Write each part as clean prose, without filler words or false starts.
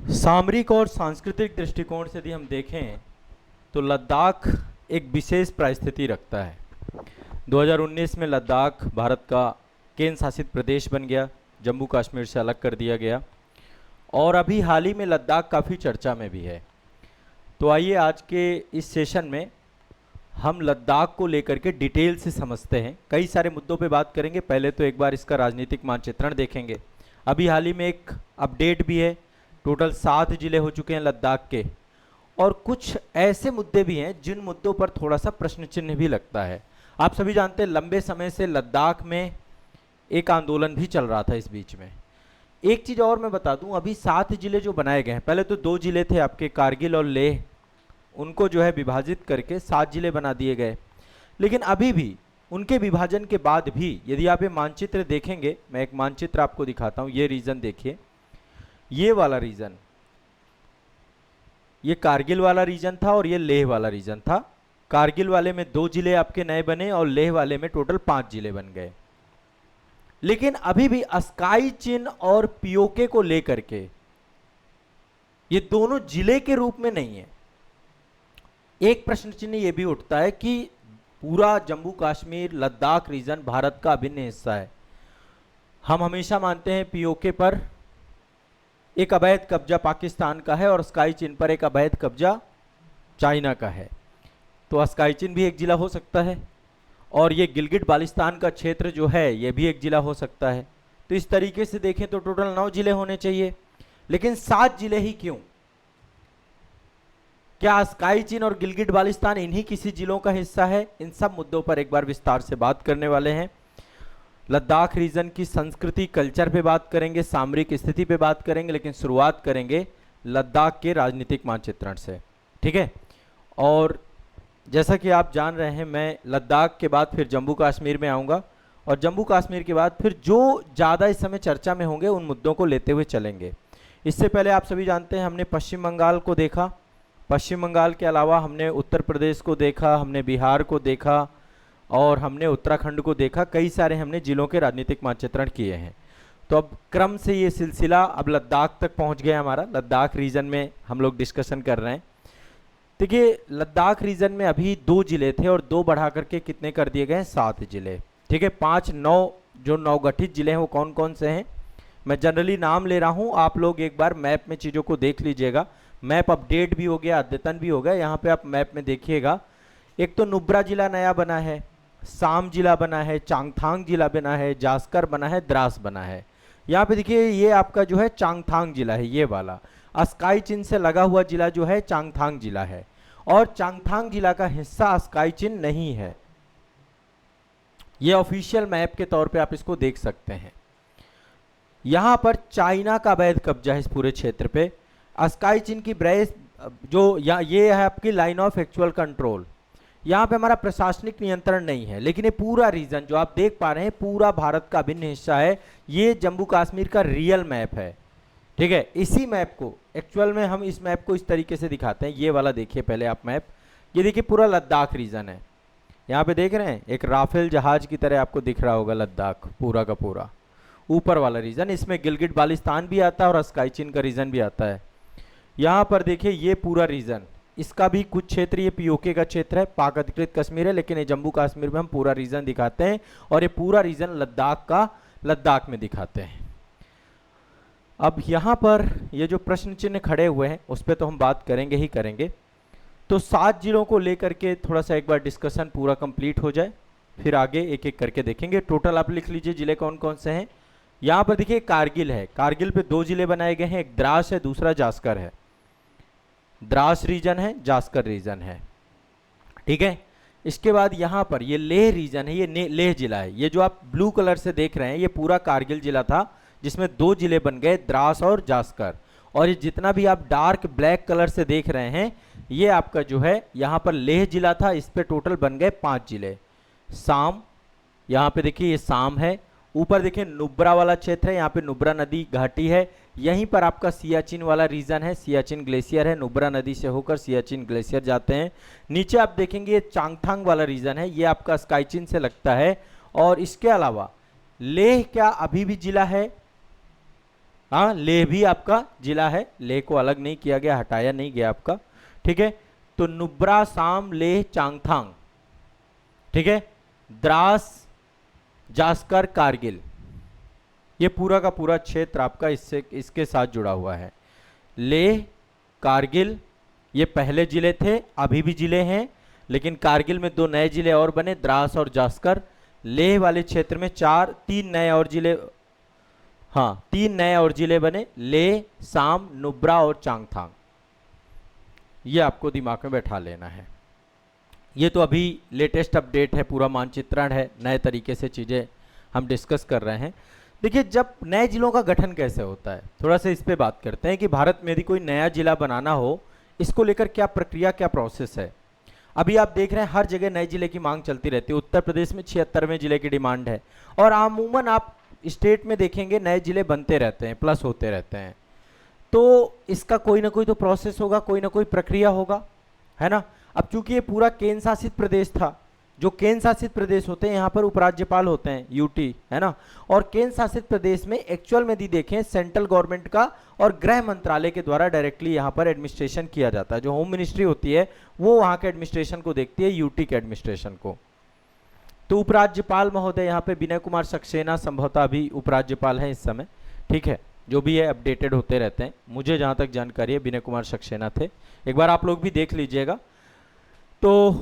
सामरिक और सांस्कृतिक दृष्टिकोण से यदि हम देखें तो लद्दाख एक विशेष परिस्थिति रखता है। 2019 में लद्दाख भारत का केंद्र शासित प्रदेश बन गया, जम्मू कश्मीर से अलग कर दिया गया और अभी हाल ही में लद्दाख काफ़ी चर्चा में भी है। तो आइए आज के इस सेशन में हम लद्दाख को लेकर के डिटेल से समझते हैं। कई सारे मुद्दों पे बात करेंगे। पहले तो एक बार इसका राजनीतिक मानचित्रण देखेंगे। अभी हाल ही में एक अपडेट भी है। टोटल 7 जिले हो चुके हैं लद्दाख के और कुछ ऐसे मुद्दे भी हैं जिन मुद्दों पर थोड़ा सा प्रश्न चिन्ह भी लगता है। आप सभी जानते हैं लंबे समय से लद्दाख में एक आंदोलन भी चल रहा था। इस बीच में एक चीज़ और मैं बता दूं, अभी 7 जिले जो बनाए गए हैं, पहले तो 2 जिले थे आपके कारगिल और लेह, उनको जो है विभाजित करके 7 जिले बना दिए गए। लेकिन अभी भी उनके विभाजन के बाद भी यदि आप ये मानचित्र देखेंगे, मैं एक मानचित्र आपको दिखाता हूँ। ये रीजन देखिए, ये वाला रीजन, ये कारगिल वाला रीजन था और ये लेह वाला रीजन था। कारगिल वाले में 2 जिले आपके नए बने और लेह वाले में टोटल 5 जिले बन गए। लेकिन अभी भी अस्काई चिन और पीओके को लेकर के ये दोनों जिले के रूप में नहीं है। एक प्रश्न चिन्ह ये भी उठता है कि पूरा जम्मू कश्मीर लद्दाख रीजन भारत का अभिन्न हिस्सा है। हम हमेशा मानते हैं पीओके पर एक अवैध कब्जा पाकिस्तान का है और अस्काई चिन पर एक अवैध कब्जा चाइना का है। तो अस्काई चिन भी एक जिला हो सकता है और ये गिलगिट बाल्टिस्तान का क्षेत्र जो है ये भी एक जिला हो सकता है। तो इस तरीके से देखें तो टोटल 9 जिले होने चाहिए, लेकिन 7 जिले ही क्यों? क्या अस्काई चिन और गिलगिट बाल्टिस्तान इन्हीं किसी जिलों का हिस्सा है? इन सब मुद्दों पर एक बार विस्तार से बात करने वाले हैं। लद्दाख रीजन की संस्कृति कल्चर पे बात करेंगे, सामरिक स्थिति पे बात करेंगे, लेकिन शुरुआत करेंगे लद्दाख के राजनीतिक मानचित्रण से, ठीक है। और जैसा कि आप जान रहे हैं, मैं लद्दाख के बाद फिर जम्मू कश्मीर में आऊँगा और जम्मू कश्मीर के बाद फिर जो ज़्यादा इस समय चर्चा में होंगे उन मुद्दों को लेते हुए चलेंगे। इससे पहले आप सभी जानते हैं हमने पश्चिम बंगाल को देखा, पश्चिम बंगाल के अलावा हमने उत्तर प्रदेश को देखा, हमने बिहार को देखा और हमने उत्तराखंड को देखा। कई सारे हमने जिलों के राजनीतिक मानचित्रण किए हैं। तो अब क्रम से ये सिलसिला अब लद्दाख तक पहुंच गया हमारा। लद्दाख रीजन में हम लोग डिस्कशन कर रहे हैं। देखिए लद्दाख रीजन में अभी 2 जिले थे और 2 बढ़ा करके कितने कर दिए गए हैं? 7 जिले, ठीक है। 5 9 जो नवगठित जिले हैं वो कौन कौन से हैं? मैं जनरली नाम ले रहा हूँ, आप लोग एक बार मैप में चीज़ों को देख लीजिएगा। मैप अपडेट भी हो गया, अद्यतन भी हो गया। यहाँ पे आप मैप में देखिएगा, एक तो नुब्रा जिला नया बना है, साम जिला बना है, चांगथांग जिला बना है, जास्कर बना है, द्रास बना है। यहाँ पे देखिए ये आपका जो है चांगथांग जिला है, ये वाला। अस्काई चिन से लगा हुआ जिला जो है चांगथांग जिला है और चांगथांग जिला का हिस्सा अस्काई चिन नहीं है। ये ऑफिशियल मैप के तौर पे आप इसको देख सकते हैं। यहाँ पर चाइना का अवैध कब्जा है इस पूरे क्षेत्र पे। अस्काई चिन की ब्रेस जो ये है आपकी लाइन ऑफ एक्चुअल कंट्रोल। यहाँ पे हमारा प्रशासनिक नियंत्रण नहीं है, लेकिन ये पूरा रीजन जो आप देख पा रहे हैं पूरा भारत का अभिन्न हिस्सा है। ये जम्मू कश्मीर का रियल मैप है, ठीक है। इसी मैप को एक्चुअल में हम इस मैप को इस तरीके से दिखाते हैं। ये वाला देखिए पहले आप मैप, ये देखिए पूरा लद्दाख रीजन है। यहाँ पे देख रहे हैं एक राफेल जहाज की तरह आपको दिख रहा होगा लद्दाख पूरा का पूरा, ऊपर वाला रीजन। इसमें गिलगिट बाल्टिस्तान भी आता है और अस्काई चिन का रीजन भी आता है। यहाँ पर देखिए ये पूरा रीजन, इसका भी कुछ क्षेत्र ये पीओके का क्षेत्र है, पाक अधिकृत कश्मीर है, लेकिन ये जम्मू कश्मीर में हम पूरा रीजन दिखाते हैं और ये पूरा रीजन लद्दाख का लद्दाख में दिखाते हैं। अब यहाँ पर ये जो प्रश्न चिन्ह खड़े हुए हैं उस पर तो हम बात करेंगे ही करेंगे। तो 7 जिलों को लेकर के थोड़ा सा एक बार डिस्कशन पूरा कंप्लीट हो जाए, फिर आगे एक एक करके देखेंगे। टोटल आप लिख लीजिए जिले कौन कौन से हैं। यहाँ पर देखिए कारगिल है, कारगिल पे 2 जिले बनाए गए हैं, एक द्रास है, दूसरा जास्कर है। द्रास रीजन है, जास्कर रीजन है, ठीक है। इसके बाद यहाँ पर ये लेह रीजन है, ये लेह जिला है। ये जो आप ब्लू कलर से देख रहे हैं ये पूरा कारगिल जिला था, जिसमें 2 जिले बन गए, द्रास और जास्कर। और ये जितना भी आप डार्क ब्लैक कलर से देख रहे हैं ये आपका जो है यहाँ पर लेह जिला था। इस पे टोटल बन गए 5 जिले। साम, यहाँ पे देखिए ये साम है। ऊपर देखिए नुब्रा वाला क्षेत्र है, यहाँ पे नुब्रा नदी घाटी है। यहीं पर आपका सियाचिन वाला रीजन है, सियाचिन ग्लेशियर है, नुब्रा नदी से होकर सियाचिन ग्लेशियर जाते हैं। नीचे आप देखेंगे ये चांगथांग वाला रीजन है, ये आपका स्काई चिन से लगता है। और इसके अलावा लेह क्या अभी भी जिला है? हाँ, लेह भी आपका जिला है, लेह को अलग नहीं किया गया, हटाया नहीं गया आपका, ठीक है। तो नुब्रा, साम, लेह, चांगथांग, ठीक है, द्रास, जास्कर, कारगिल, ये पूरा का पूरा क्षेत्र आपका इससे इसके साथ जुड़ा हुआ है। लेह, कारगिल, ये पहले जिले थे, अभी भी जिले हैं, लेकिन कारगिल में 2 नए जिले और बने, द्रास और जास्कर। लेह वाले क्षेत्र में 3 नए और जिले, हाँ 3 नए और जिले बने, लेह, साम, नुब्रा और चांगथांग। ये आपको दिमाग में बैठा लेना है। ये तो अभी लेटेस्ट अपडेट है, पूरा मानचित्रण है, नए तरीके से चीज़ें हम डिस्कस कर रहे हैं। देखिए, जब नए जिलों का गठन कैसे होता है, थोड़ा सा इस पे बात करते हैं कि भारत में यदि कोई नया जिला बनाना हो, इसको लेकर क्या प्रक्रिया, क्या प्रोसेस है। अभी आप देख रहे हैं हर जगह नए जिले की मांग चलती रहती है। उत्तर प्रदेश में 76वें जिले की डिमांड है, और अमूमन आप स्टेट में देखेंगे नए जिले बनते रहते हैं, प्लस होते रहते हैं। तो इसका कोई ना कोई तो प्रोसेस होगा, कोई ना कोई प्रक्रिया होगा, है ना। अब चूंकि ये पूरा केंद्र शासित प्रदेश था, जो केंद्र शासित प्रदेश होते हैं यहाँ पर उपराज्यपाल होते हैं, यूटी, है ना। और केंद्र शासित प्रदेश में एक्चुअल में यदि देखें सेंट्रल गवर्नमेंट का और गृह मंत्रालय के द्वारा डायरेक्टली यहाँ पर एडमिनिस्ट्रेशन किया जाता है। जो होम मिनिस्ट्री होती है वो वहाँ के एडमिनिस्ट्रेशन को देखती है, यूटी के एडमिनिस्ट्रेशन को। तो उपराज्यपाल महोदय यहाँ पे विनय कुमार सक्सेना संभवतः अभी उपराज्यपाल हैं इस समय, ठीक है। जो भी है अपडेटेड होते रहते हैं, मुझे जहाँ तक जानकारी है विनय कुमार सक्सेना थे, एक बार आप लोग भी देख लीजिएगा। तो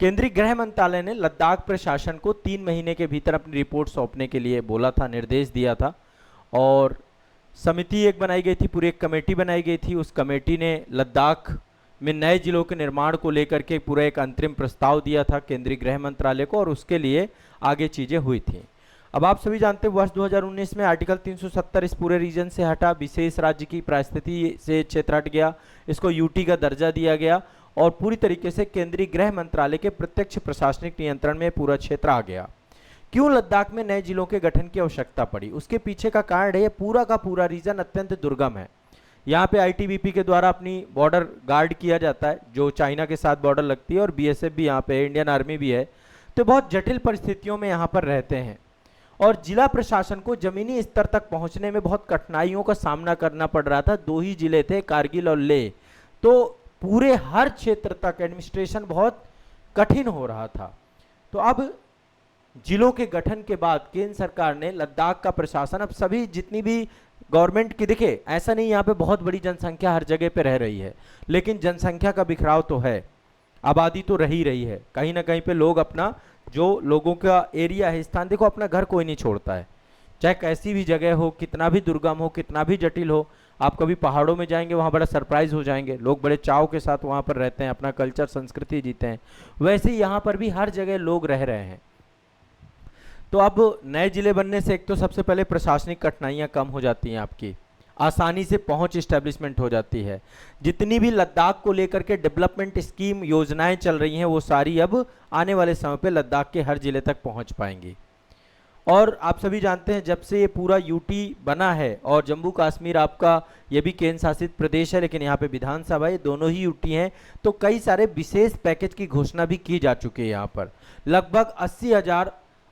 केंद्रीय गृह मंत्रालय ने लद्दाख प्रशासन को 3 महीने के भीतर अपनी रिपोर्ट सौंपने के लिए बोला था, निर्देश दिया था, और समिति एक बनाई गई थी, पूरी एक कमेटी बनाई गई थी। उस कमेटी ने लद्दाख में नए जिलों के निर्माण को लेकर के पूरा एक अंतरिम प्रस्ताव दिया था केंद्रीय गृह मंत्रालय को, और उसके लिए आगे चीज़ें हुई थी। अब आप सभी जानते हैं वर्ष 2019 में आर्टिकल 370 इस पूरे रीजन से हटा, विशेष राज्य की परिस्थिति से क्षेत्र हट गया, इसको यूटी का दर्जा दिया गया, और पूरी तरीके से केंद्रीय गृह मंत्रालय के प्रत्यक्ष प्रशासनिक नियंत्रण में पूरा क्षेत्र आ गया। क्यों लद्दाख में नए जिलों के गठन की आवश्यकता पड़ी, उसके पीछे का कारण है, ये पूरा का पूरा रीजन अत्यंत दुर्गम है। यहाँ पे आईटीबीपी के द्वारा अपनी बॉर्डर गार्ड किया जाता है, जो चाइना के साथ बॉर्डर लगती है, और बीएसएफ भी यहाँ पे, इंडियन आर्मी भी है। तो बहुत जटिल परिस्थितियों में यहाँ पर रहते हैं, और जिला प्रशासन को जमीनी स्तर तक पहुँचने में बहुत कठिनाइयों का सामना करना पड़ रहा था। 2 ही जिले थे, कारगिल और लेह, तो पूरे हर क्षेत्र तक एडमिनिस्ट्रेशन बहुत कठिन हो रहा था। तो अब जिलों के गठन के बाद केंद्र सरकार ने लद्दाख का प्रशासन, अब सभी जितनी भी गवर्नमेंट की, दिखे ऐसा नहीं यहाँ पे बहुत बड़ी जनसंख्या हर जगह पे रह रही है, लेकिन जनसंख्या का बिखराव तो है, आबादी तो रही रही है, कहीं ना कहीं पे लोग अपना, जो लोगों का एरिया है, स्थान, देखो अपना घर कोई नहीं छोड़ता है, चाहे कैसी भी जगह हो, कितना भी दुर्गम हो, कितना भी जटिल हो। आप कभी पहाड़ों में जाएंगे, वहाँ बड़ा सरप्राइज हो जाएंगे, लोग बड़े चाव के साथ वहाँ पर रहते हैं, अपना कल्चर संस्कृति जीते हैं। वैसे ही यहाँ पर भी हर जगह लोग रह रहे हैं। तो अब नए जिले बनने से एक तो सबसे पहले प्रशासनिक कठिनाइयाँ कम हो जाती हैं, आपकी आसानी से पहुँच इस्टेब्लिशमेंट हो जाती है। जितनी भी लद्दाख को लेकर के डेवलपमेंट स्कीम योजनाएं चल रही हैं, वो सारी अब आने वाले समय पे लद्दाख के हर जिले तक पहुँच पाएंगी। और आप सभी जानते हैं जब से ये पूरा यूटी बना है, और जम्मू कश्मीर आपका ये भी केंद्र शासित प्रदेश है, लेकिन यहाँ पे विधानसभा, ये दोनों ही यूटी हैं, तो कई सारे विशेष पैकेज की घोषणा भी की जा चुकी है। यहाँ पर लगभग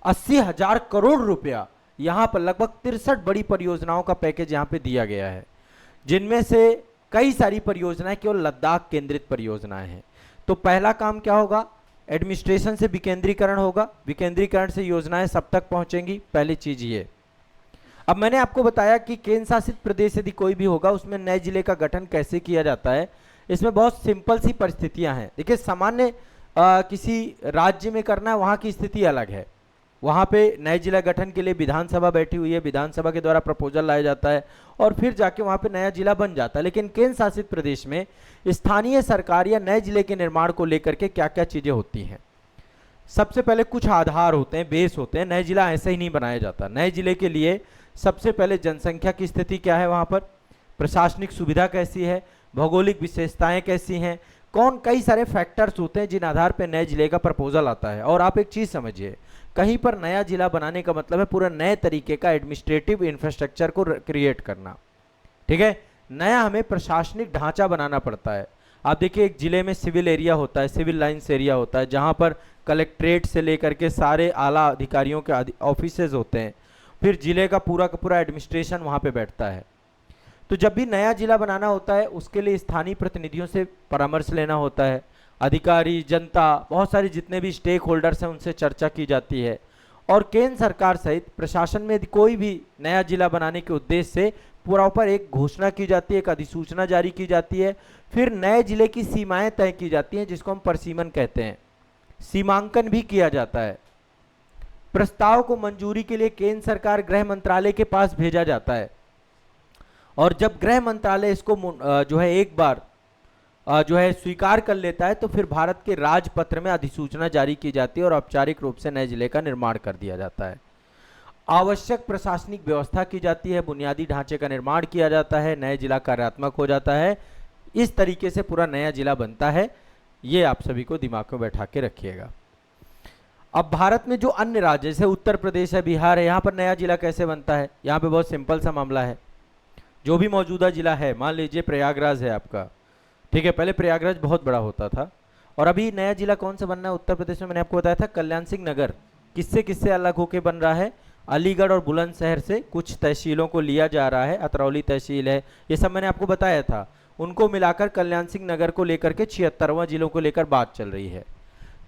80,000 करोड़ रुपया, यहाँ पर लगभग 63 बड़ी परियोजनाओं का पैकेज यहाँ पे दिया गया है, जिनमें से कई सारी परियोजनाएं केवल लद्दाख केंद्रित परियोजनाएं हैं। तो पहला काम क्या होगा, एडमिनिस्ट्रेशन से विकेंद्रीकरण होगा, विकेंद्रीकरण से योजनाएं सब तक पहुंचेंगी, पहली चीज ये। अब मैंने आपको बताया कि केंद्र शासित प्रदेश यदि कोई भी होगा, उसमें नए जिले का गठन कैसे किया जाता है। इसमें बहुत सिंपल सी परिस्थितियां हैं। देखिए, सामान्य किसी राज्य में करना है, वहाँ की स्थिति अलग है, वहाँ पे नए जिला गठन के लिए विधानसभा बैठी हुई है, विधानसभा के द्वारा प्रपोजल लाया जाता है, और फिर जाके वहाँ पे नया जिला बन जाता है। लेकिन केंद्र शासित प्रदेश में स्थानीय सरकार या नए जिले के निर्माण को लेकर के क्या क्या चीज़ें होती हैं। सबसे पहले कुछ आधार होते हैं, बेस होते हैं। नए जिला ऐसे ही नहीं बनाया जाता। नए जिले के लिए सबसे पहले जनसंख्या की स्थिति क्या है, वहाँ पर प्रशासनिक सुविधा कैसी है, भौगोलिक विशेषताएं कैसी हैं, कई सारे फैक्टर्स होते हैं जिन आधार पर नए जिले का प्रपोजल आता है। और आप एक चीज़ समझिए, कहीं पर नया जिला बनाने का मतलब है पूरा नए तरीके का एडमिनिस्ट्रेटिव इंफ्रास्ट्रक्चर को क्रिएट करना, ठीक है। नया हमें प्रशासनिक ढांचा बनाना पड़ता है। आप देखिए, एक जिले में सिविल एरिया होता है, सिविल लाइंस एरिया होता है, जहां पर कलेक्ट्रेट से लेकर के सारे आला अधिकारियों के ऑफिसेज होते हैं। फिर जिले का पूरा एडमिनिस्ट्रेशन वहां पे बैठता है। तो जब भी नया जिला बनाना होता है उसके लिए स्थानीय प्रतिनिधियों से परामर्श लेना होता है, अधिकारी, जनता, बहुत सारे जितने भी स्टेक होल्डर्स हैं उनसे चर्चा की जाती है, और केंद्र सरकार सहित प्रशासन में यदि कोई भी नया जिला बनाने के उद्देश्य से प्रॉपर एक घोषणा की जाती है, एक अधिसूचना जारी की जाती है, फिर नए जिले की सीमाएं तय की जाती हैं जिसको हम परिसीमन कहते हैं, सीमांकन भी किया जाता है। प्रस्ताव को मंजूरी के लिए केंद्र सरकार गृह मंत्रालय के पास भेजा जाता है, और जब गृह मंत्रालय इसको जो है एक बार जो है स्वीकार कर लेता है तो फिर भारत के राजपत्र में अधिसूचना जारी की जाती है और औपचारिक रूप से नए जिले का निर्माण कर दिया जाता है। आवश्यक प्रशासनिक व्यवस्था की जाती है, बुनियादी ढांचे का निर्माण किया जाता है, नया जिला कार्यात्मक हो जाता है। इस तरीके से पूरा नया जिला बनता है। ये आप सभी को दिमाग में बैठा के रखिएगा। अब भारत में जो अन्य राज्य जैसे उत्तर प्रदेश है, बिहार है, यहाँ पर नया जिला कैसे बनता है? यहाँ पे बहुत सिंपल सा मामला है। जो भी मौजूदा जिला है, मान लीजिए प्रयागराज है आपका, ठीक है, पहले प्रयागराज बहुत बड़ा होता था, और अभी नया जिला कौन सा बनना है उत्तर प्रदेश में? मैंने आपको बताया था कल्याण सिंह नगर। किससे किससे अलग होके बन रहा है? अलीगढ़ और बुलंदशहर से कुछ तहसीलों को लिया जा रहा है, अतरौली तहसील है, ये सब मैंने आपको बताया था। उनको मिलाकर कल्याण सिंह नगर को लेकर के 76वां जिलों को लेकर बात चल रही है।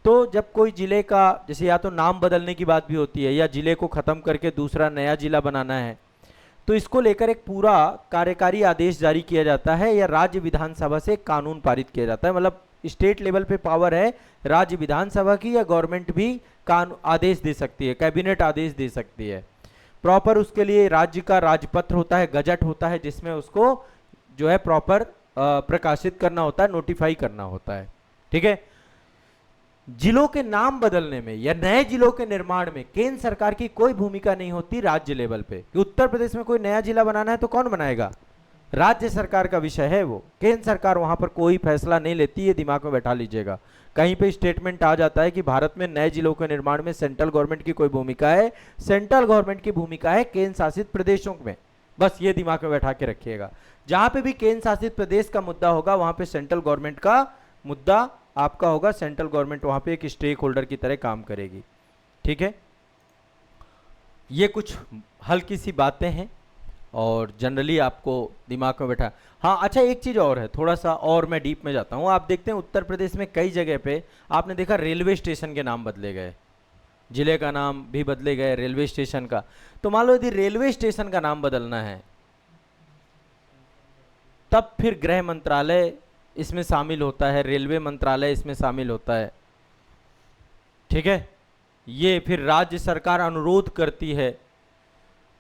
तो जब कोई जिले का जैसे या तो नाम बदलने की बात भी होती है या जिले को खत्म करके दूसरा नया जिला बनाना है, तो इसको लेकर एक पूरा कार्यकारी आदेश जारी किया जाता है या राज्य विधानसभा से कानून पारित किया जाता है। मतलब स्टेट लेवल पे पावर है राज्य विधानसभा की, या गवर्नमेंट भी कानून आदेश दे सकती है, कैबिनेट आदेश दे सकती है। प्रॉपर उसके लिए राज्य का राजपत्र होता है, गजट होता है, जिसमें उसको जो है प्रॉपर प्रकाशित करना होता है, नोटिफाई करना होता है। ठीक है, जिलों के नाम बदलने में या नए जिलों के निर्माण में केंद्र सरकार की कोई भूमिका नहीं होती राज्य लेवल पे। उत्तर प्रदेश में कोई नया जिला बनाना है तो कौन बनाएगा? राज्य सरकार का विषय है वो, केंद्र सरकार वहां पर कोई फैसला नहीं लेती। ये दिमाग में बैठा लीजिएगा। कहीं पे स्टेटमेंट आ जाता है कि भारत में नए जिलों के निर्माण में सेंट्रल गवर्नमेंट की कोई भूमिका है, सेंट्रल गवर्नमेंट की भूमिका है केंद्र शासित प्रदेशों में। बस ये दिमाग में बैठा के रखिएगा। जहां पे भी केंद्र शासित प्रदेश का मुद्दा होगा वहां पे सेंट्रल गवर्नमेंट का मुद्दा आपका होगा। सेंट्रल गवर्नमेंट वहां पे एक स्टेक होल्डर की तरह काम करेगी। ठीक है, ये कुछ हल्की सी बातें हैं और जनरली आपको दिमाग में बैठा। हाँ अच्छा, एक चीज़ और है, थोड़ा सा और मैं डीप में जाता हूँ। आप देखते हैं उत्तर प्रदेश में कई जगह पे आपने देखा रेलवे स्टेशन के नाम बदले गए, जिले का नाम भी बदले गए, रेलवे स्टेशन का। तो मान लो यदि रेलवे स्टेशन का नाम बदलना है तब फिर गृह मंत्रालय इसमें शामिल होता है, रेलवे मंत्रालय इसमें शामिल होता है। ठीक है, ये फिर राज्य सरकार अनुरोध करती है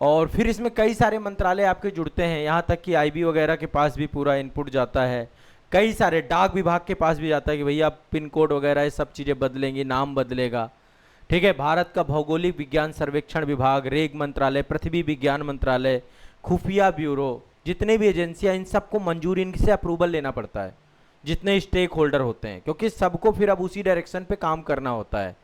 और फिर इसमें कई सारे मंत्रालय आपके जुड़ते हैं, यहाँ तक कि आईबी वगैरह के पास भी पूरा इनपुट जाता है, कई सारे डाक विभाग के पास भी जाता है कि भैया पिन कोड वगैरह ये सब चीज़ें बदलेंगी, नाम बदलेगा। ठीक है, भारत का भौगोलिक विज्ञान सर्वेक्षण विभाग, रेग मंत्रालय, पृथ्वी विज्ञान मंत्रालय, खुफिया ब्यूरो, जितने भी एजेंसियां, इन सबको मंजूरी, इनसे अप्रूवल लेना पड़ता है जितने स्टेक होल्डर होते हैं, क्योंकि सबको फिर अब उसी डायरेक्शन पे काम करना होता है।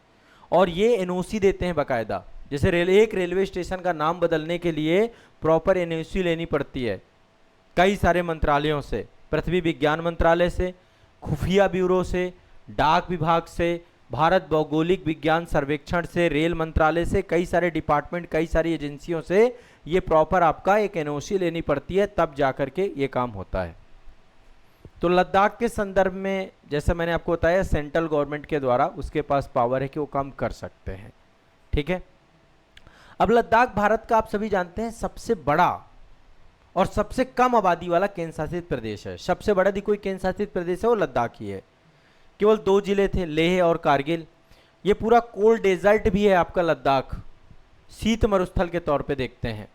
और ये एनओसी देते हैं बाकायदा। जैसे एक रेलवे स्टेशन का नाम बदलने के लिए प्रॉपर एनओसी लेनी पड़ती है कई सारे मंत्रालयों से, पृथ्वी विज्ञान मंत्रालय से, खुफिया ब्यूरो से, डाक विभाग से, भारत भौगोलिक विज्ञान सर्वेक्षण से, रेल मंत्रालय से, कई सारे डिपार्टमेंट, कई सारी एजेंसियों से ये प्रॉपर आपका एक एनओसी लेनी पड़ती है, तब जाकर के ये काम होता है। तो लद्दाख के संदर्भ में जैसा मैंने आपको बताया, सेंट्रल गवर्नमेंट के द्वारा उसके पास पावर है कि वो काम कर सकते हैं। ठीक है, अब लद्दाख भारत का आप सभी जानते हैं सबसे बड़ा और सबसे कम आबादी वाला केंद्र शासित प्रदेश है। सबसे बड़ा यदि कोई केंद्र शासित प्रदेश है वो लद्दाख ही है। केवल 2 जिले थे, लेह और कारगिल। ये पूरा कोल्ड डेजर्ट भी है आपका लद्दाख, शीत मरुस्थल के तौर पे देखते हैं।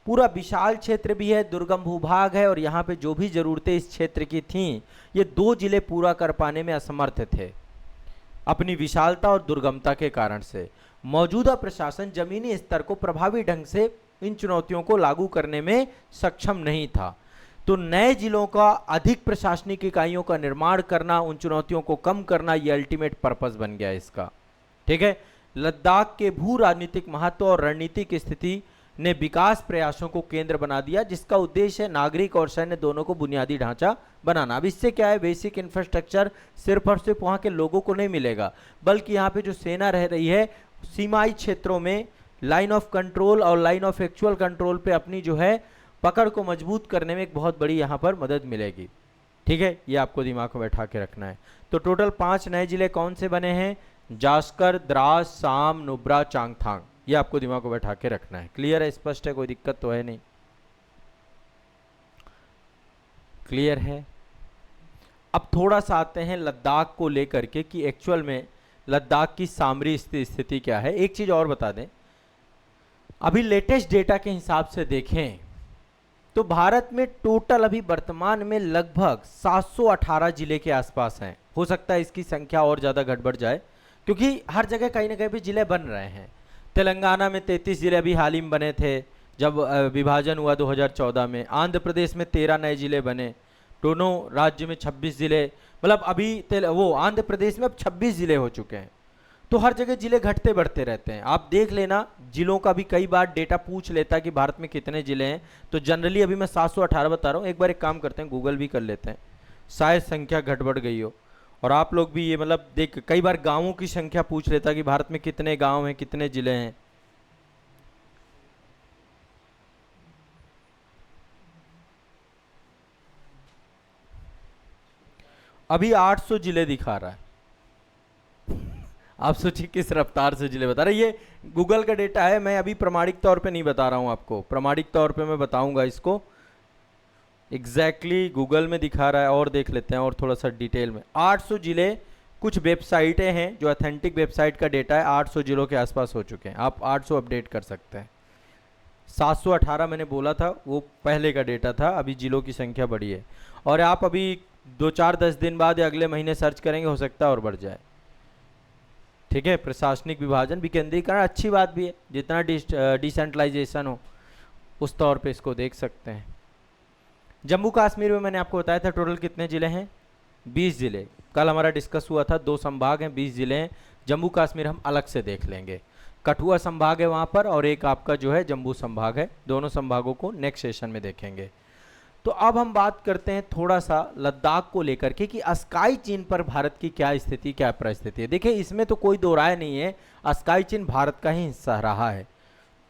पूरा विशाल क्षेत्र भी है, दुर्गम भूभाग है, और यहाँ पे जो भी ज़रूरतें इस क्षेत्र की थीं ये 2 जिले पूरा कर पाने में असमर्थ थे अपनी विशालता और दुर्गमता के कारण से। मौजूदा प्रशासन जमीनी स्तर को प्रभावी ढंग से इन चुनौतियों को लागू करने में सक्षम नहीं था। तो नए जिलों का अधिक प्रशासनिक इकाइयों का निर्माण करना, उन चुनौतियों को कम करना, ये अल्टीमेट पर्पस बन गया इसका। ठीक है, लद्दाख के भू राजनीतिक महत्व और रणनीतिक स्थिति ने विकास प्रयासों को केंद्र बना दिया, जिसका उद्देश्य है नागरिक और सैन्य दोनों को बुनियादी ढांचा बनाना। अब इससे क्या है, बेसिक इंफ्रास्ट्रक्चर सिर्फ और सिर्फ वहाँ के लोगों को नहीं मिलेगा, बल्कि यहाँ पे जो सेना रह रही है सीमाई क्षेत्रों में लाइन ऑफ कंट्रोल और लाइन ऑफ एक्चुअल कंट्रोल पे अपनी जो है पकड़ को मजबूत करने में एक बहुत बड़ी यहाँ पर मदद मिलेगी। ठीक है, ये आपको दिमाग में बैठा के रखना है। तो टोटल 5 नए जिले कौन से बने हैं? जास्कर, द्रास, साम, नुब्रा, चांगथांग, ये आपको दिमाग को बैठा के रखना है। क्लियर है, स्पष्ट है, कोई दिक्कत तो है नहीं? क्लियर है। अब थोड़ा सा आते हैं लद्दाख को लेकर के कि एक्चुअल में लद्दाख की सामरी स्थिति क्या है। एक चीज और बता दें, अभी लेटेस्ट डेटा के हिसाब से देखें तो भारत में टोटल अभी वर्तमान में लगभग 718 जिले के आसपास हैं। हो सकता है इसकी संख्या और ज़्यादा घट बढ़ जाए, क्योंकि हर जगह कहीं ना कहीं भी जिले बन रहे हैं। तेलंगाना में 33 जिले अभी हाल ही में बने थे जब विभाजन हुआ 2014 में। आंध्र प्रदेश में 13 नए जिले बने, दोनों राज्य में 26 जिले, मतलब अभी वो आंध्र प्रदेश में अब 26 जिले हो चुके हैं। तो हर जगह जिले घटते बढ़ते रहते हैं। आप देख लेना, जिलों का भी कई बार डेटा पूछ लेता है कि भारत में कितने जिले हैं, तो जनरली अभी मैं 718 बता रहा हूँ। एक बार एक काम करते हैं, गूगल भी कर लेते हैं, शायद संख्या घट बढ़ गई हो। और आप लोग भी ये मतलब देख, कई बार गांवों की संख्या पूछ लेता है कि भारत में कितने गांव हैं, कितने जिले हैं। अभी 800 जिले दिखा रहा है। आप सोचिए किस रफ्तार से जिले बता रहे। ये गूगल का डेटा है, मैं अभी प्रमाणिक तौर पे नहीं बता रहा हूं आपको, प्रमाणिक तौर पे मैं बताऊंगा इसको। एग्जैक्टली गूगल में दिखा रहा है। और देख लेते हैं और थोड़ा सा डिटेल में। 800 जिले, कुछ वेबसाइटें हैं जो ऑथेंटिक वेबसाइट का डेटा है, 800 जिलों के आसपास हो चुके हैं। आप 800 अपडेट कर सकते हैं। 718 मैंने बोला था, वो पहले का डेटा था, अभी जिलों की संख्या बढ़ी है। और आप अभी 2-4-10 दिन बाद या अगले महीने सर्च करेंगे, हो सकता है और बढ़ जाए। ठीक है, प्रशासनिक विभाजन, विकेंद्रीकरण अच्छी बात भी है, जितना डिसेंट्रलाइजेशन हो उस तौर पे इसको देख सकते हैं। जम्मू कश्मीर में मैंने आपको बताया था टोटल कितने जिले हैं? 20 जिले। कल हमारा डिस्कस हुआ था, 2 संभाग हैं, 20 जिले हैं। जम्मू कश्मीर हम अलग से देख लेंगे। कठुआ संभाग है वहाँ पर, और एक आपका जो है जम्मू संभाग है। दोनों संभागों को नेक्स्ट सेशन में देखेंगे। तो अब हम बात करते हैं थोड़ा सा लद्दाख को लेकर के कि स्काई चीन पर भारत की क्या स्थिति, क्या परिस्थिति है। देखिए, इसमें तो कोई दो राय नहीं है, स्काई चीन भारत का ही हिस्सा रहा है।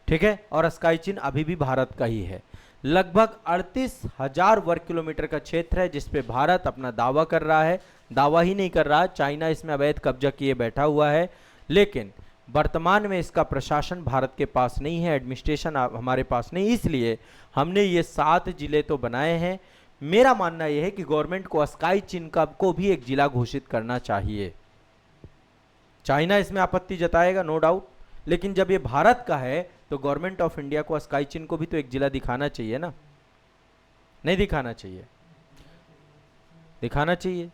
ठीक है, और स्काई चीन अभी भी भारत का ही है। लगभग 38,000 वर्ग किलोमीटर का क्षेत्र है जिस पे भारत अपना दावा कर रहा है। दावा ही नहीं कर रहा, चाइना इसमें अवैध कब्जा किए बैठा हुआ है, लेकिन वर्तमान में इसका प्रशासन भारत के पास नहीं है, एडमिनिस्ट्रेशन हमारे पास नहीं। इसलिए हमने ये 7 जिले तो बनाए हैं। मेरा मानना यह है कि गवर्नमेंट को स्काई चीन का को भी एक जिला घोषित करना चाहिए। चाइना इसमें आपत्ति जताएगा, नो डाउट, लेकिन जब ये भारत का है तो गवर्नमेंट ऑफ इंडिया को स्काई चीन को भी तो एक जिला दिखाना चाहिए ना, नहीं दिखाना चाहिए? दिखाना चाहिए।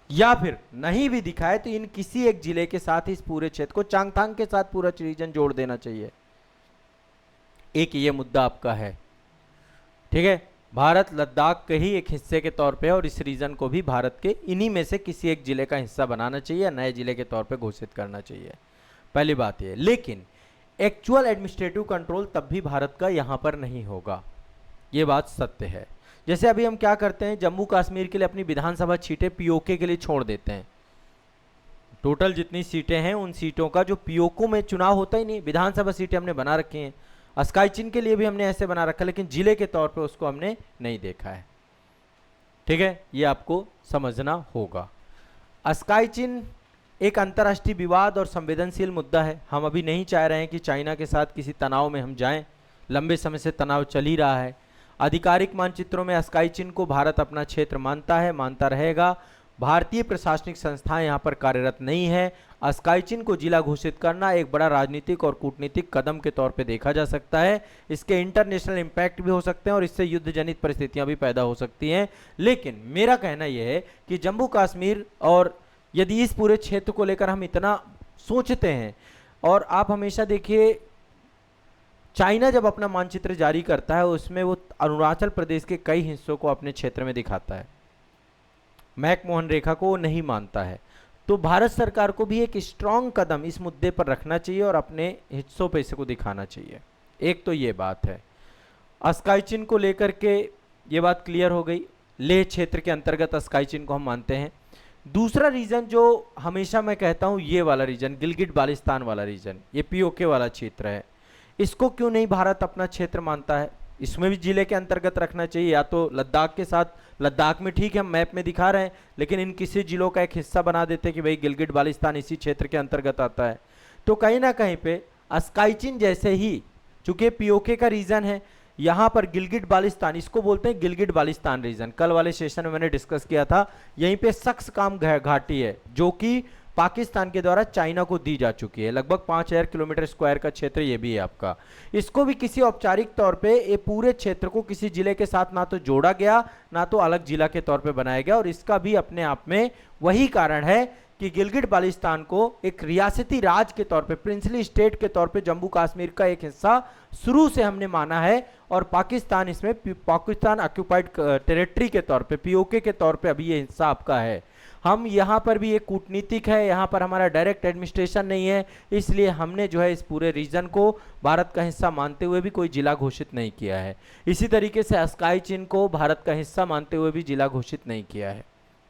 या फिर नहीं भी दिखाए तो इन किसी एक जिले के साथ इस पूरे क्षेत्र को, चांगथांग के साथ पूरा रीजन जोड़ देना चाहिए। एक ये मुद्दा आपका है। ठीक है, भारत लद्दाख के ही एक हिस्से के तौर पे है और इस रीजन को भी भारत के इन्हीं में से किसी एक जिले का हिस्सा बनाना चाहिए, नए जिले के तौर पे घोषित करना चाहिए। पहली बात ये। लेकिन एक्चुअल एडमिनिस्ट्रेटिव कंट्रोल तब भी भारत का यहां पर नहीं होगा, ये बात सत्य है। जैसे अभी हम क्या करते हैं, जम्मू कश्मीर के लिए अपनी विधानसभा सीटें पीओके के लिए छोड़ देते हैं। टोटल जितनी सीटें हैं उन सीटों का जो पीओके में चुनाव होता ही नहीं, विधानसभा सीटें हमने बना रखी हैं। स्काई चीन के लिए भी हमने ऐसे बना रखा, लेकिन जिले के तौर पे उसको हमने नहीं देखा है। ठीक है, ये आपको समझना होगा। स्काई चीन एक अंतर्राष्ट्रीय विवाद और संवेदनशील मुद्दा है। हम अभी नहीं चाह रहे हैं कि चाइना के साथ किसी तनाव में हम जाएं, लंबे समय से तनाव चल ही रहा है। आधिकारिक मानचित्रों में स्काई चीन को भारत अपना क्षेत्र मानता है, मानता रहेगा। भारतीय प्रशासनिक संस्थाएं यहां पर कार्यरत नहीं है। स्काई चीन को जिला घोषित करना एक बड़ा राजनीतिक और कूटनीतिक कदम के तौर पे देखा जा सकता है। इसके इंटरनेशनल इम्पैक्ट भी हो सकते हैं और इससे युद्ध जनित परिस्थितियां भी पैदा हो सकती हैं। लेकिन मेरा कहना यह है कि जम्मू कश्मीर, और यदि इस पूरे क्षेत्र को लेकर हम इतना सोचते हैं, और आप हमेशा देखिए चाइना जब अपना मानचित्र जारी करता है उसमें वो अरुणाचल प्रदेश के कई हिस्सों को अपने क्षेत्र में दिखाता है, मैकमोहन रेखा को वो नहीं मानता है। तो भारत सरकार को भी एक स्ट्रांग कदम इस मुद्दे पर रखना चाहिए और अपने हिस्सों पर इसको दिखाना चाहिए। एक तो ये बात है। स्काई चीन को लेकर के ये बात क्लियर हो गई, लेह क्षेत्र के अंतर्गत स्काई चीन को हम मानते हैं। दूसरा रीजन जो हमेशा मैं कहता हूं, ये वाला रीजन गिलगिट बाल्टिस्तान वाला रीजन, ये पीओके वाला क्षेत्र है। इसको क्यों नहीं भारत अपना क्षेत्र मानता है? इसमें भी जिले के अंतर्गत रखना चाहिए, या तो लद्दाख के साथ, लद्दाख में ठीक है हम मैप में दिखा रहे हैं, लेकिन इन किसी जिलों का एक हिस्सा बना देते कि भाई गिलगिट बाल्टिस्तान इसी क्षेत्र के अंतर्गत आता है। तो कहीं ना कहीं पे अस्काई चिन जैसे ही, चूंकि पीओके का रीजन है, यहाँ पर गिलगिट बाल्टिस्तान, इसको बोलते हैं गिलगिट बाल्टिस्तान रीजन। कल वाले सेशन में मैंने डिस्कस किया था, यहीं पे सक्सकाम घाटी है जो कि पाकिस्तान के द्वारा चाइना को दी जा चुकी है। लगभग 5000 किलोमीटर स्क्वायर का क्षेत्र ये भी है आपका। इसको भी किसी औपचारिक तौर पे ये पूरे क्षेत्र को किसी जिले के साथ ना तो जोड़ा गया, ना तो अलग जिला के तौर पे बनाया गया। और इसका भी अपने आप में वही कारण है कि गिलगिट बाल्टिस्तान को एक रियासती राज के तौर पे, प्रिंसली स्टेट के तौर पे जम्मू कश्मीर का एक हिस्सा शुरू से हमने माना है, और पाकिस्तान इसमें पाकिस्तान ऑक्युपाइड टेरिटरी के तौर पे, पीओके के तौर पे अभी ये हिस्सा आपका है। हम यहाँ पर भी एक कूटनीतिक है, यहाँ पर हमारा डायरेक्ट एडमिनिस्ट्रेशन नहीं है, इसलिए हमने जो है इस पूरे रीजन को भारत का हिस्सा मानते हुए भी कोई जिला घोषित नहीं किया है। इसी तरीके से अस्काई चिन को भारत का हिस्सा मानते हुए भी जिला घोषित नहीं किया है।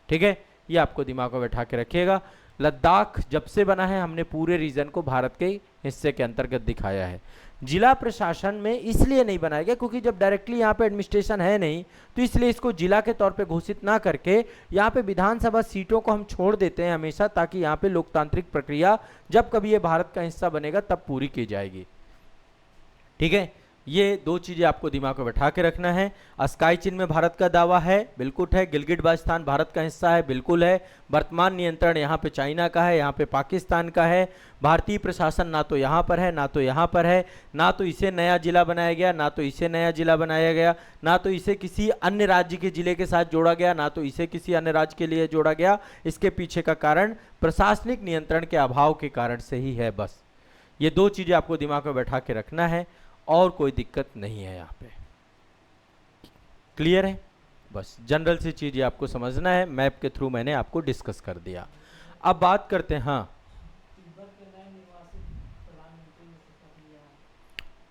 ठीक है, ये आपको दिमाग में बैठा के रखिएगा। लद्दाख जब से बना है हमने पूरे रीजन को भारत के हिस्से के अंतर्गत दिखाया है। जिला प्रशासन में इसलिए नहीं बनाया गया क्योंकि जब डायरेक्टली यहाँ पे एडमिनिस्ट्रेशन है नहीं, तो इसलिए इसको जिला के तौर पे घोषित ना करके यहाँ पे विधानसभा सीटों को हम छोड़ देते हैं हमेशा, ताकि यहाँ पे लोकतांत्रिक प्रक्रिया जब कभी ये भारत का हिस्सा बनेगा तब पूरी की जाएगी। ठीक है, ये दो चीजें आपको दिमाग में बैठा के रखना है। अस्काई चिन में भारत का दावा है, बिल्कुल है। गिलगिट बाल्टिस्तान भारत का हिस्सा है, बिल्कुल है। वर्तमान नियंत्रण यहाँ पे चाइना का है, यहाँ पे पाकिस्तान का है। भारतीय प्रशासन ना तो यहाँ पर है, ना तो यहाँ पर है, ना तो इसे नया जिला बनाया गया, ना तो इसे नया जिला बनाया गया, ना तो इसे किसी अन्य राज्य के जिले के साथ जोड़ा गया, ना तो इसे किसी अन्य राज्य के लिए जोड़ा गया। इसके पीछे का कारण प्रशासनिक नियंत्रण के अभाव के कारण से ही है। बस ये दो चीजें आपको दिमाग में बैठा के रखना है, और कोई दिक्कत नहीं है यहाँ पे। क्लियर है? बस जनरल सी चीजें आपको समझना है, मैप के थ्रू मैंने आपको डिस्कस कर दिया। अब बात करते हैं, हाँ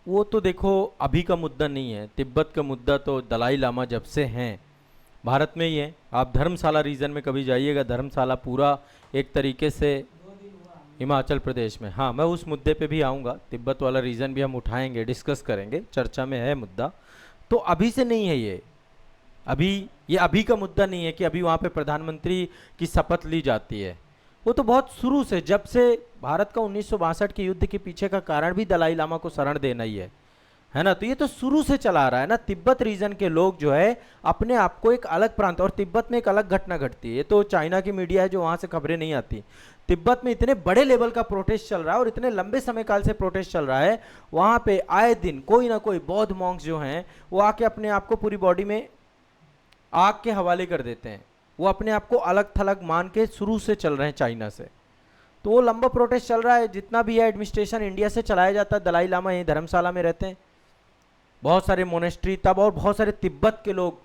वो तो देखो अभी का मुद्दा नहीं है। तिब्बत का मुद्दा तो दलाई लामा जब से हैं भारत में ही है। आप धर्मशाला रीजन में कभी जाइएगा, धर्मशाला पूरा एक तरीके से हिमाचल प्रदेश में, हाँ मैं उस मुद्दे पे भी आऊँगा। तिब्बत वाला रीजन भी हम उठाएंगे, डिस्कस करेंगे, चर्चा में है मुद्दा। तो अभी से नहीं है ये अभी का मुद्दा नहीं है कि अभी वहाँ पे प्रधानमंत्री की शपथ ली जाती है। वो तो बहुत शुरू से, जब से भारत का 1962 के युद्ध के पीछे का कारण भी दलाई लामा को शरण देना ही है ना। तो ये तो शुरू से चला आ रहा है ना। तिब्बत रीजन के लोग जो है अपने आप को एक अलग प्रांत, और तिब्बत में एक अलग घटना घटती है। ये तो चाइना की मीडिया है जो वहाँ से खबरें नहीं आती। तिब्बत में इतने बड़े लेवल का प्रोटेस्ट चल रहा है और इतने लंबे समय काल से प्रोटेस्ट चल रहा है, वहाँ पे आए दिन कोई ना कोई बौद्ध मॉन्क्स जो हैं वो आके अपने आप को पूरी बॉडी में आग के हवाले कर देते हैं। वो अपने आप को अलग थलग मान के शुरू से चल रहे हैं चाइना से। तो वो लंबा प्रोटेस्ट चल रहा है। जितना भी है एडमिनिस्ट्रेशन इंडिया से चलाया जाता है। दलाई लामा यहीं धर्मशाला में रहते हैं, बहुत सारे मोनेस्ट्री तब, और बहुत सारे तिब्बत के लोग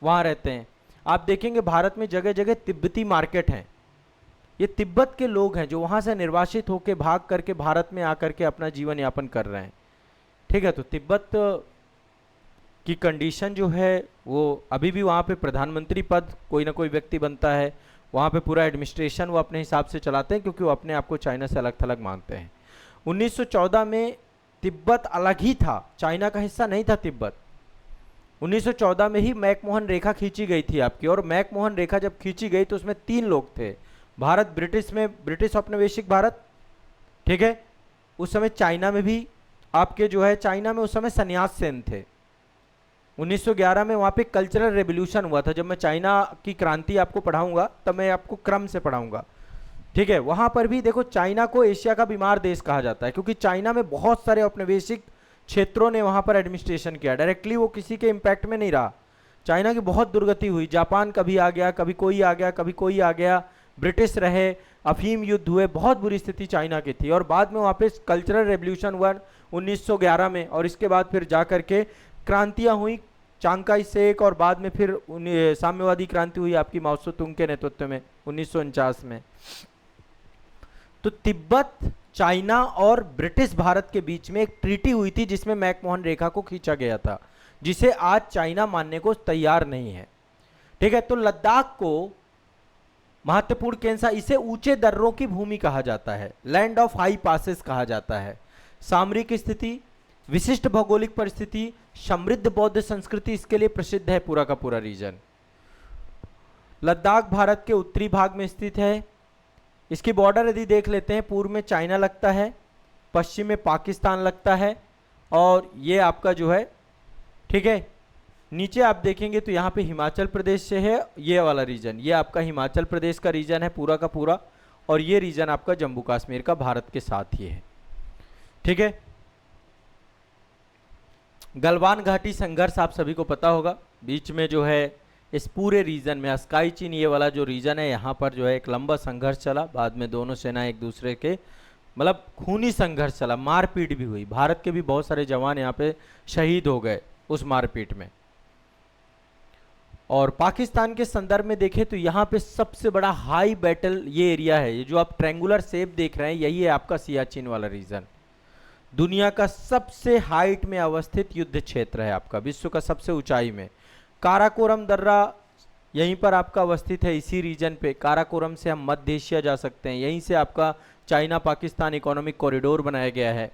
वहाँ रहते हैं। आप देखेंगे भारत में जगह जगह तिब्बती मार्केट हैं। ये तिब्बत के लोग हैं जो वहाँ से निर्वासित होकर भाग करके भारत में आकर के अपना जीवन यापन कर रहे हैं। ठीक है, तो तिब्बत की कंडीशन जो है वो अभी भी वहाँ पे प्रधानमंत्री पद कोई ना कोई व्यक्ति बनता है। वहाँ पे पूरा एडमिनिस्ट्रेशन वो अपने हिसाब से चलाते हैं क्योंकि वो अपने आप को चाइना से अलग थलग मानते हैं। 1914 में तिब्बत अलग ही था, चाइना का हिस्सा नहीं था तिब्बत। 1914 में ही मैकमोहन रेखा खींची गई थी आपकी, और मैकमोहन रेखा जब खींची गई तो उसमें 3 लोग थे। भारत ब्रिटिश में, ब्रिटिश औपनिवेशिक भारत, ठीक है। उस समय चाइना में भी आपके जो है, चाइना में उस समय संन्यास सेन थे। 1911 में वहाँ पे कल्चरल रेवोल्यूशन हुआ था। जब मैं चाइना की क्रांति आपको पढ़ाऊंगा तब मैं आपको क्रम से पढ़ाऊंगा, ठीक है। वहाँ पर भी देखो, चाइना को एशिया का बीमार देश कहा जाता है क्योंकि चाइना में बहुत सारे औपनिवेशिक क्षेत्रों ने वहाँ पर एडमिनिस्ट्रेशन किया। डायरेक्टली वो किसी के इम्पैक्ट में नहीं रहा। चाइना की बहुत दुर्गति हुई। जापान कभी आ गया, कभी कोई आ गया, कभी कोई आ गया। ब्रिटिश रहे, अफीम युद्ध हुए, बहुत बुरी स्थिति चाइना की थी। और बाद में वहाँ पे कल्चरल रेवोल्यूशन हुआ 1911 में, और इसके बाद फिर जा करके क्रांतियाँ हुई, चांगकाई शेक, और बाद में फिर साम्यवादी क्रांति हुई आपकी माओ त्से तुंग के नेतृत्व में 1949 में। तो तिब्बत, चाइना और ब्रिटिश भारत के बीच में एक ट्रीटी हुई थी जिसमें मैकमोहन रेखा को खींचा गया था, जिसे आज चाइना मानने को तैयार नहीं है, ठीक है। तो लद्दाख को महत्वपूर्ण केंद्र, इसे ऊंचे दर्रों की भूमि कहा जाता है, लैंड ऑफ हाई पासेस कहा जाता है। सामरिक स्थिति, विशिष्ट भौगोलिक परिस्थिति, समृद्ध बौद्ध संस्कृति, इसके लिए प्रसिद्ध है पूरा का पूरा रीजन। लद्दाख भारत के उत्तरी भाग में स्थित है। इसकी बॉर्डर यदि देख लेते हैं, पूर्व में चाइना लगता है, पश्चिम में पाकिस्तान लगता है, और ये आपका जो है, ठीक है, नीचे आप देखेंगे तो यहाँ पे हिमाचल प्रदेश से है ये वाला रीजन, ये आपका हिमाचल प्रदेश का रीजन है पूरा का पूरा, और ये रीजन आपका जम्मू कश्मीर का भारत के साथ ही है, ठीक है। गलवान घाटी संघर्ष आप सभी को पता होगा, बीच में जो है इस पूरे रीजन में अस्काई चीन ये वाला जो रीजन है, यहाँ पर जो है एक लंबा संघर्ष चला, बाद में दोनों सेना एक दूसरे के मतलब खूनी संघर्ष चला, मारपीट भी हुई, भारत के भी बहुत सारे जवान यहाँ पे शहीद हो गए उस मारपीट में। और पाकिस्तान के संदर्भ में देखें तो यहाँ पे सबसे बड़ा हाई बैटल ये एरिया है, ये जो आप ट्रायंगुलर शेप देख रहे हैं यही है आपका सियाचिन वाला रीजन। दुनिया का सबसे हाइट में अवस्थित युद्ध क्षेत्र है आपका, विश्व का सबसे ऊंचाई में। काराकोरम दर्रा यहीं पर आपका अवस्थित है, इसी रीजन पे। काराकोरम से हम मध्य एशिया जा सकते हैं, यहीं से आपका चाइना पाकिस्तान इकोनॉमिक कॉरिडोर बनाया गया है,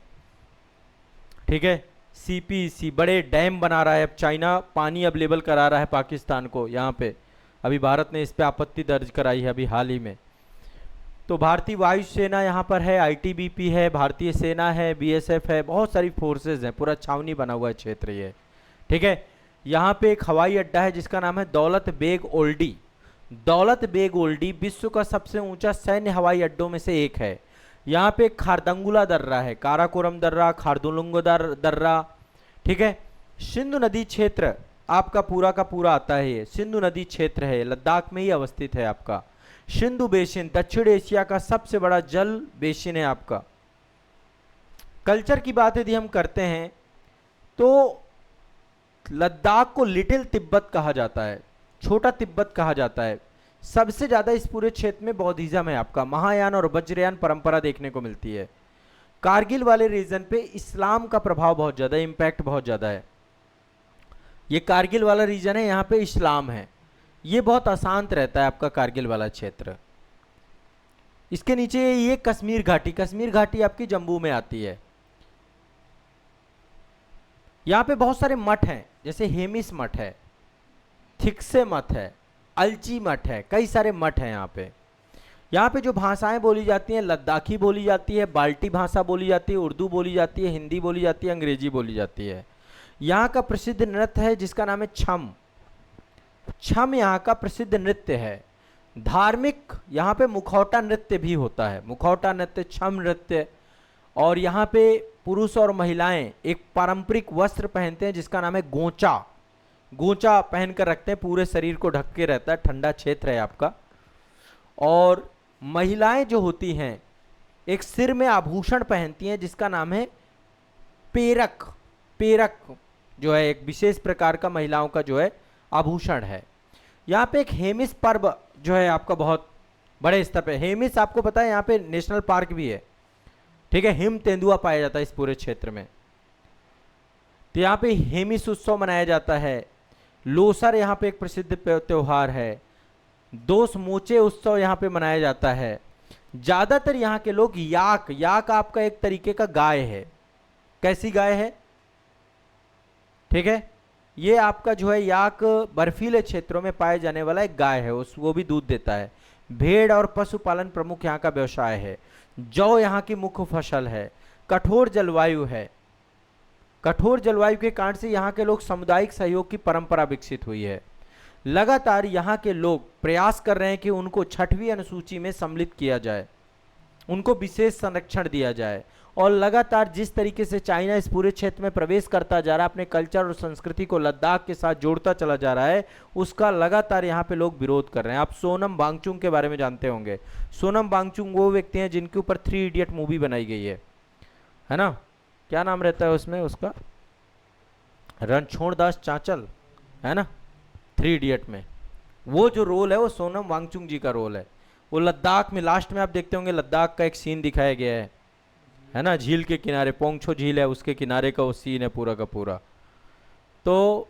ठीक है। सीपीसी बड़े डैम बना रहा है अब चाइना, पानी अवेलेबल करा रहा है पाकिस्तान को यहाँ पे, अभी भारत ने इस पे आपत्ति दर्ज कराई है अभी हाल ही में। तो भारतीय वायुसेना यहाँ पर है, आईटीबीपी है, भारतीय सेना है, बीएसएफ है, बहुत सारी फोर्सेज हैं, पूरा छावनी बना हुआ है क्षेत्र ये, ठीक है। यहाँ पे एक हवाई अड्डा है जिसका नाम है दौलत बेग ओल्डी। दौलत बेग ओल्डी विश्व का सबसे ऊंचा सैन्य हवाई अड्डों में से एक है। यहाँ पे खारदंगुला दर्रा है, काराकोरम दर्रा, खारदुलुंगो दर्रा, ठीक है। सिंधु नदी क्षेत्र आपका पूरा का पूरा आता है, ये सिंधु नदी क्षेत्र है, लद्दाख में ही अवस्थित है आपका। सिंधु बेसिन दक्षिण एशिया का सबसे बड़ा जल बेसिन है आपका। कल्चर की बात यदि हम करते हैं तो लद्दाख को लिटिल तिब्बत कहा जाता है, छोटा तिब्बत कहा जाता है। सबसे ज्यादा इस पूरे क्षेत्र में बौद्धिज्म है आपका, महायान और वज्रयान परंपरा देखने को मिलती है। कारगिल वाले रीजन पे इस्लाम का प्रभाव बहुत ज्यादा है, इंपैक्ट बहुत ज्यादा है। ये कारगिल वाला रीजन है, यहाँ पे इस्लाम है, ये बहुत अशांत रहता है आपका कारगिल वाला क्षेत्र। इसके नीचे ये कश्मीर घाटी, कश्मीर घाटी आपकी जम्मू में आती है। यहाँ पे बहुत सारे मठ हैं, जैसे हेमिस मठ है, थिक्से मठ है, अलची मठ है, कई सारे मठ हैं यहाँ पे। यहाँ पे जो भाषाएं बोली जाती हैं, लद्दाखी बोली जाती है, बाल्टी भाषा बोली जाती है, उर्दू बोली जाती है, हिंदी बोली जाती है, अंग्रेजी बोली जाती है। यहाँ का प्रसिद्ध नृत्य है जिसका नाम है छम। छम यहाँ का प्रसिद्ध नृत्य है। धार्मिक यहाँ पे मुखौटा नृत्य भी होता है, मुखौटा नृत्य, छम नृत्य। और यहाँ पे पुरुष और महिलाएं एक पारंपरिक वस्त्र पहनते हैं जिसका नाम है गोंचा। गोंचा पहनकर रखते हैं, पूरे शरीर को ढक के रहता है, ठंडा क्षेत्र है आपका। और महिलाएं जो होती हैं एक सिर में आभूषण पहनती हैं जिसका नाम है पेरक। पेरक जो है एक विशेष प्रकार का महिलाओं का जो है आभूषण है। यहाँ पे एक हेमिस पर्व जो है आपका बहुत बड़े स्तर पे, हेमिस आपको पता है यहाँ पे नेशनल पार्क भी है, ठीक है। हिम तेंदुआ पाया जाता है इस पूरे क्षेत्र में, तो यहाँ पे हेमिस उत्सव मनाया जाता है। लोसर यहाँ पे एक प्रसिद्ध त्योहार है। दोस मोचे उत्सव यहाँ पे मनाया जाता है। ज्यादातर यहाँ के लोग याक, याक आपका एक तरीके का गाय है। कैसी गाय है, ठीक है, ये आपका जो है याक बर्फीले क्षेत्रों में पाए जाने वाला एक गाय है, वो भी दूध देता है। भेड़ और पशुपालन प्रमुख यहाँ का व्यवसाय है। जौ यहाँ की मुख्य फसल है। कठोर जलवायु है, कठोर जलवायु के कारण से यहाँ के लोग सामुदायिक सहयोग की परंपरा विकसित हुई है। लगातार यहाँ के लोग प्रयास कर रहे हैं कि उनको 6वीं अनुसूची में सम्मिलित किया जाए, उनको विशेष संरक्षण दिया जाए। और लगातार जिस तरीके से चाइना इस पूरे क्षेत्र में प्रवेश करता जा रहा है, अपने कल्चर और संस्कृति को लद्दाख के साथ जोड़ता चला जा रहा है, उसका लगातार यहाँ पे लोग विरोध कर रहे हैं। आप सोनम वांगचुक के बारे में जानते होंगे। सोनम वांगचुक वो व्यक्ति हैं जिनके ऊपर 3 इडियट मूवी बनाई गई है ना, क्या नाम रहता है उसमें उसका, रणछोड़ दास चांचल है ना, 3 इडियट में वो जो रोल है वो सोनम वांगचुक जी का रोल है। वो लद्दाख में लास्ट में आप देखते होंगे लद्दाख का एक सीन दिखाया गया है ना, झील के किनारे, पोंगछो झील है उसके किनारे का वो सीन है पूरा का पूरा। तो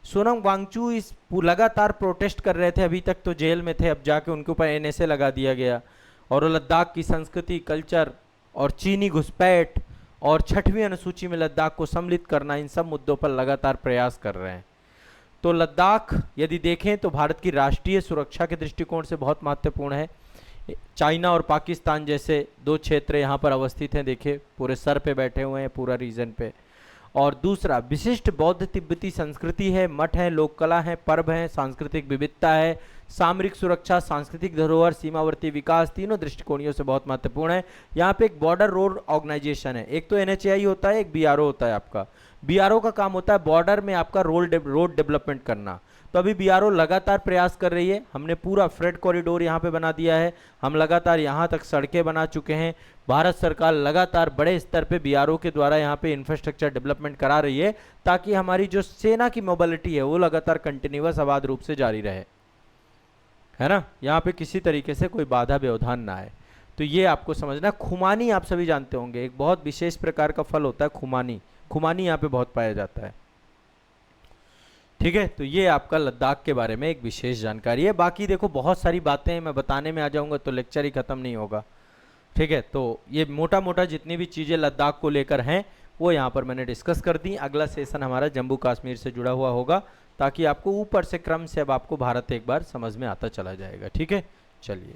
सोनम वांगचुक इस लगातार प्रोटेस्ट कर रहे थे, अभी तक तो जेल में थे, अब जाके उनके ऊपर एनएसए लगा दिया गया। और लद्दाख की संस्कृति, कल्चर और चीनी घुसपैठ और 6वीं अनुसूची में लद्दाख को सम्मिलित करना, इन सब मुद्दों पर लगातार प्रयास कर रहे हैं। तो लद्दाख यदि देखें तो भारत की राष्ट्रीय सुरक्षा के दृष्टिकोण से बहुत महत्वपूर्ण है। चाइना और पाकिस्तान जैसे दो क्षेत्र यहाँ पर अवस्थित हैं, देखिए पूरे सर पे बैठे हुए हैं पूरा रीजन पे। और दूसरा, विशिष्ट बौद्ध तिब्बती संस्कृति है, मठ है, लोक कला है, पर्व है, सांस्कृतिक विविधता है, सामरिक सुरक्षा, सांस्कृतिक धरोहर, सीमावर्ती विकास, तीनों दृष्टिकोणों से बहुत महत्वपूर्ण है। यहाँ पे एक बॉर्डर रोड ऑर्गेनाइजेशन है, एक तो NHAI होता है, एक BRO होता है। आपका BRO का काम होता है बॉर्डर में आपका रोड डेवलपमेंट करना। तो अभी BRO लगातार प्रयास कर रही है। हमने पूरा फ्रेट कॉरिडोर यहाँ पे बना दिया है, हम लगातार यहाँ तक सड़कें बना चुके हैं। भारत सरकार लगातार बड़े स्तर पे BRO के द्वारा यहाँ पे इंफ्रास्ट्रक्चर डेवलपमेंट करा रही है, ताकि हमारी जो सेना की मोबिलिटी है वो लगातार कंटिन्यूअस अबाध रूप से जारी रहे, है ना। यहाँ पे किसी तरीके से कोई बाधा व्यवधान ना आए। तो ये आपको समझना। खुमानी आप सभी जानते होंगे, एक बहुत विशेष प्रकार का फल होता है खुमानी। खुमानी यहाँ पे बहुत पाया जाता है, ठीक है। तो ये आपका लद्दाख के बारे में एक विशेष जानकारी है। बाकी देखो बहुत सारी बातें मैं बताने में आ जाऊंगा तो लेक्चर ही खत्म नहीं होगा, ठीक है। तो ये मोटा मोटा जितनी भी चीज़ें लद्दाख को लेकर हैं वो यहाँ पर मैंने डिस्कस कर दी। अगला सेशन हमारा जम्मू कश्मीर से जुड़ा हुआ होगा, ताकि आपको ऊपर से क्रम से अब आपको भारत एक बार समझ में आता चला जाएगा, ठीक है। चलिए।